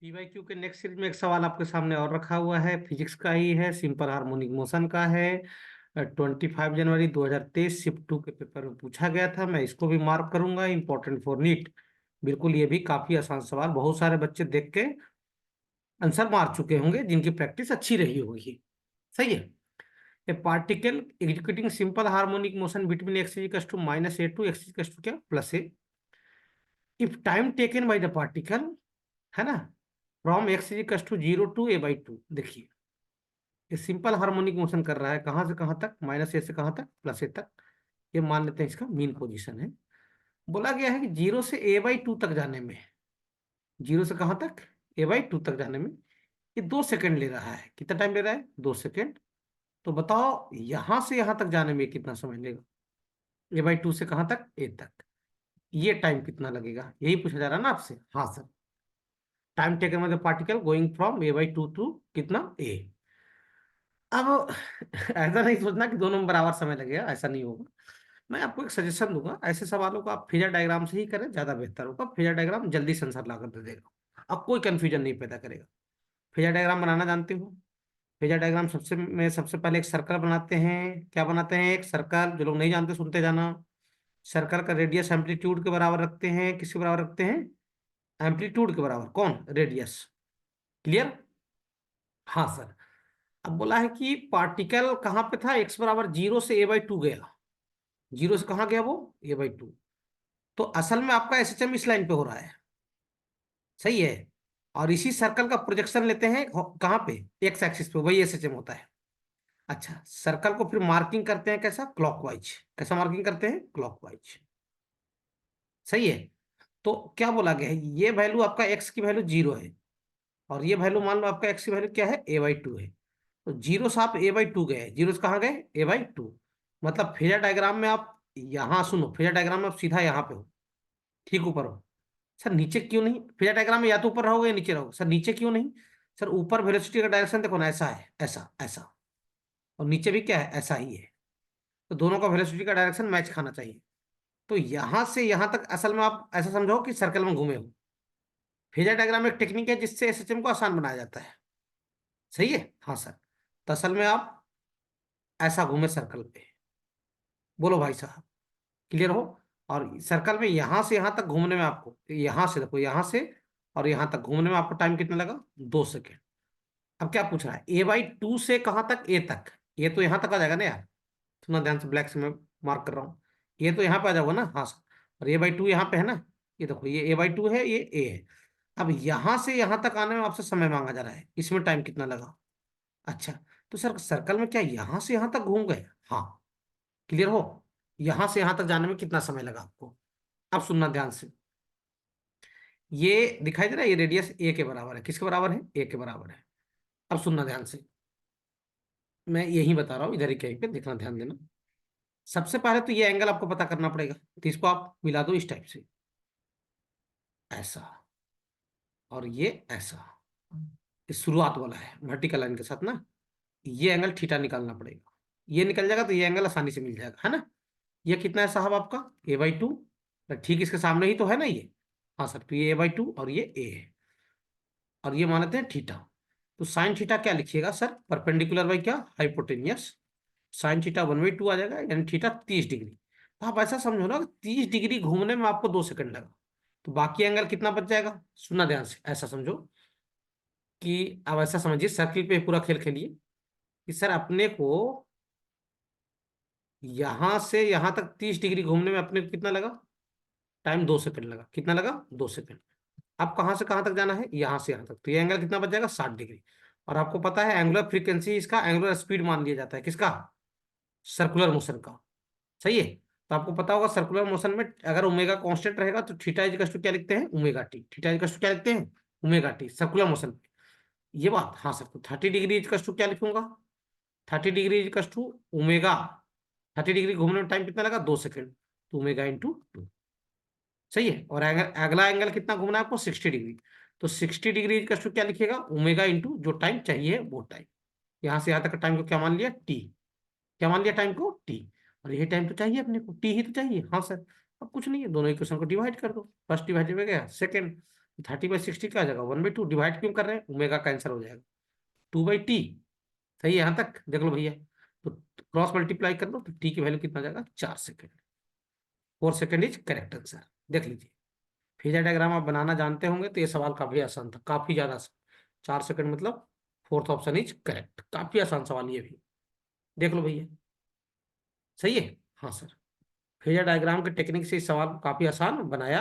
PYQ के next series में एक सवाल आपके सामने और रखा हुआ है, फिजिक्स का ही है, सिंपल हार्मोनिक मोशन का है। 25 जनवरी 2023 शिफ्ट 2 के पेपर में पूछा गया था। मैं इसको भी मार्क करूंगा, इंपॉर्टेंट फॉर नीट। बिल्कुल, ये भी काफी आसान सवाल, बहुत सारे बच्चे देख के आंसर मार चुके होंगे जिनकी प्रैक्टिस अच्छी रही होगी। सही है। A particle executing simple harmonic motion between x equals to -a to x equals to क्या +a, if time taken by the particle, है ना, from x equals to 0 to a/2। देखिए, ये सिंपल हार्मोनिक मोशन कर रहा है, कहाँ से कहाँ तक, -a से कहाँ तक, +a तक। ये मान लेते हैं इसका मीन पोजीशन है। बोला गया है कि 0 से a/2 तक जाने में, 0 से कहाँ तक, a/2 तक जाने में ये 2 सेकंड ले रहा है। कितना टाइम ले रहा है? 2 सेकंड। तो बताओ यहां से यहां तक जाने में कितना समय लेगा? a/2 से कहाँ तक, a तक, ये टाइम कितना लगेगा, यही पूछा जा रहा है ना आपसे। हाँ sir, time taken by the particle going from a/2 to कितना, a। अब ऐसा नहीं सोचना कि दोनों में बराबर समय लगेगा, ऐसा नहीं होगा। मैं आपको एक सजेशन दूंगा, ऐसे सवालों को आप फेजर डायग्राम से ही करें, ज्यादा बेहतर होगा। फेजर डायग्राम जल्दी से आंसर ला कर दे देगा, अब कोई कंफ्यूजन नहीं पैदा करेगा। फेजर डायग्राम बनाना जानते हो? फेजर डायग्राम सबसे पहले एक सर्कल बनाते हैं। क्या बनाते हैं? एक सर्कल। जो लोग नहीं जानते सुनते जाना। सर्कल का रेडियस एम्पलीट्यूड के बराबर रखते हैं। किसके बराबर रखते हैं? एम्पलीट्यूड के बराबर। कौन? रेडियस। क्लियर? हाँ सर। अब बोला है कि पार्टिकल कहाँ पे था, एक्स बराबर 0 से a/2 गया। 0 से कहाँ गया वो, a/2। तो असल में आपका एसएचएम इस लाइन पे हो रहा है। सही है। और इसी सर्कल का प्रोजेक्शन लेते हैं कहाँ पे, एक्स एक्सिस पे, वही एसएचएम होता है। अच्छा, सर्कल को फिर मार्किंग करते हैं कैसा, क्लॉकवाइज। कैसा मार्किंग करते हैं? क्लॉकवाइज। सही है। तो क्या बोला गया है, ये वैल्यू आपका एक्स की वैल्यू 0 है, और ये वैल्यू मान लो आपका एक्स की वैल्यू क्या है, a/2 है। तो 0 से आप a/2 गए, 0 से कहाँ गए, a/2। मतलब फेजर डायग्राम में आप यहाँ सुनो, फेजर डायग्राम में आप सीधा यहाँ पे हो, ठीक ऊपर हो। सर नीचे क्यों नहीं? फेजर डायग्राम में या तो ऊपर रहोगे या नीचे रहोगे। सर नीचे क्यों नहीं? सर ऊपर वेलोसिटी का डायरेक्शन देखो ना, ऐसा है, ऐसा ऐसा, और नीचे भी क्या है, ऐसा ही है। तो दोनों का वेलोसिटी का डायरेक्शन मैच खाना चाहिए। तो यहां से यहां तक असल में आप ऐसा समझो कि सर्कल में घूमे हो। फेजर डायग्राम एक टेक्निक है जिससे एसएचएम को आसान बनाया जाता है। सही है। हाँ सर। तो असल में आप ऐसा घूमे सर्कल पे। बोलो भाई साहब, क्लियर हो? और सर्कल में यहां से यहां तक घूमने में आपको, यहां से देखो, यहां से और यहां तक घूमने में आपको टाइम कितना लगा, 2 सेकेंड। अब क्या पूछ रहा है, a/2 से कहां तक, a तक। ये तो यहां तक आ जाएगा ना यार, सुना ध्यान से, ब्लैक से मैं मार्क कर रहा हूँ। ये तो यहाँ पे आ जाओगे ना, हाँ सर। और a/2 यहाँ पे है ना, ये देखो, ये a/2 है, ये a है। अब यहां से यहां तक आने में आपसे समय मांगा जा रहा है, इसमें टाइम कितना लगा? अच्छा, तो सर सर्कल में क्या यहां से यहां तक घूम गए? हाँ। क्लियर हो? यहां से यहां तक जाने में कितना समय लगा आपको? अब सुनना ध्यान से। ये दिखाई दे रहा है, ये रेडियस a के बराबर है। किसके बराबर है? a के बराबर है। अब सुनना ध्यान से, मैं यही बता रहा हूँ, इधर ही कहीं पे देखना, ध्यान देना। सबसे पहले तो ये एंगल आपको पता करना पड़ेगा, तो इसको आप मिला दो इस टाइप से, ऐसा, और ये ऐसा। ये शुरुआत वाला है वर्टिकल लाइन के साथ ना, ये एंगल थीटा निकालना पड़ेगा। ये निकल जाएगा तो ये एंगल आसानी से मिल जाएगा, है ना। ये कितना है साहब आपका, a/2। ठीक इसके सामने ही तो है ना ये। हाँ सर, तो ये a/2 और ये a है, और ये मानते हैं थीटा। तो साइन थीटा क्या लिखिएगा सर, परपेंडिकुलर बाई क्या, हाइपोटेनियस। साइन थीटा 1/2 आ जाएगा, यानी थीटा 30 डिग्री। तो आप ऐसा समझो ना, 30 डिग्री घूमने में आपको 2 सेकंड लगा, तो बाकी एंगल कितना बच जाएगा? सुनना ध्यान से, ऐसा समझो कि अब ऐसा समझिए, सर्किल पे पूरा खेल खेलिए कि सर अपने को यहां से यहां तक 30 डिग्री घूमने में अपने को कितना लगा टाइम, 2 सेकंड लगा। कितना लगा? 2 सेकंड। अब कहां से कहां तक जाना है, यहां से यहां तक, तो ये एंगल कितना बच जाएगा, 60 डिग्री। और आपको पता है एंगुलर फ्रीक्वेंसी इसका एंगुलर स्पीड मान लिया जाता है, किसका? सर्कुलर मोशन का। सही है। तो आपको पता होगा सर्कुलर मोशन में अगर ओमेगा कांस्टेंट रहेगा तो थीटा इज टू क्या लिखते हैं, omega t. Theta is to क्या लिखते हैं, ओमेगा टी, सर्कुलर मोशन पे। ये बात, हाँ सर। तो 30 डिग्री इज टू क्या लिखूंगा, 30 degree is to omega. 30 degree घूमने में टाइम कितना लगा, 2 सेकंड, तो ओमेगा इंटू 2। सही है। और अगला एंगल कितना घूमना है आपको, 60 डिग्री। तो 60 डिग्री इज टू क्या लिखिएगा, ओमेगा इंटू जो टाइम चाहिए वो टाइम। यहाँ से यहाँ तक का टाइम को क्या मान लिया, टी। क्या मान लिया टाइम को, टी। और यही टाइम तो चाहिए अपने को, टी ही तो चाहिए। हाँ सर। अब कुछ नहीं है, दोनों इक्वेशन को डिवाइड कर दो, फर्स्ट डिवाइडेड हो गया सेकंड, 30/60 क्या आ जाएगा, 1/2, डिवाइड क्यों कर रहे हैं, ओमेगा का आंसर हो जाएगा 2/t। सही है यहाँ तक, देख लो भैया। तो क्रॉस मल्टीप्लाई कर लो तो टी की वैल्यू कितना आ जाएगा, 4 second. 4 second is correct answer. देख लीजिए, फेजर डायग्राम आप बनाना जानते होंगे तो ये सवाल काफी आसान था, काफी ज्यादा आसान। 4 सेकेंड मतलब फोर्थ ऑप्शन इज करेक्ट। काफी आसान सवाल ये भी, देख लो भैया। सही है। हाँ सर, फेजर डायग्राम के टेक्निक से इस सवाल को काफी आसान बनाया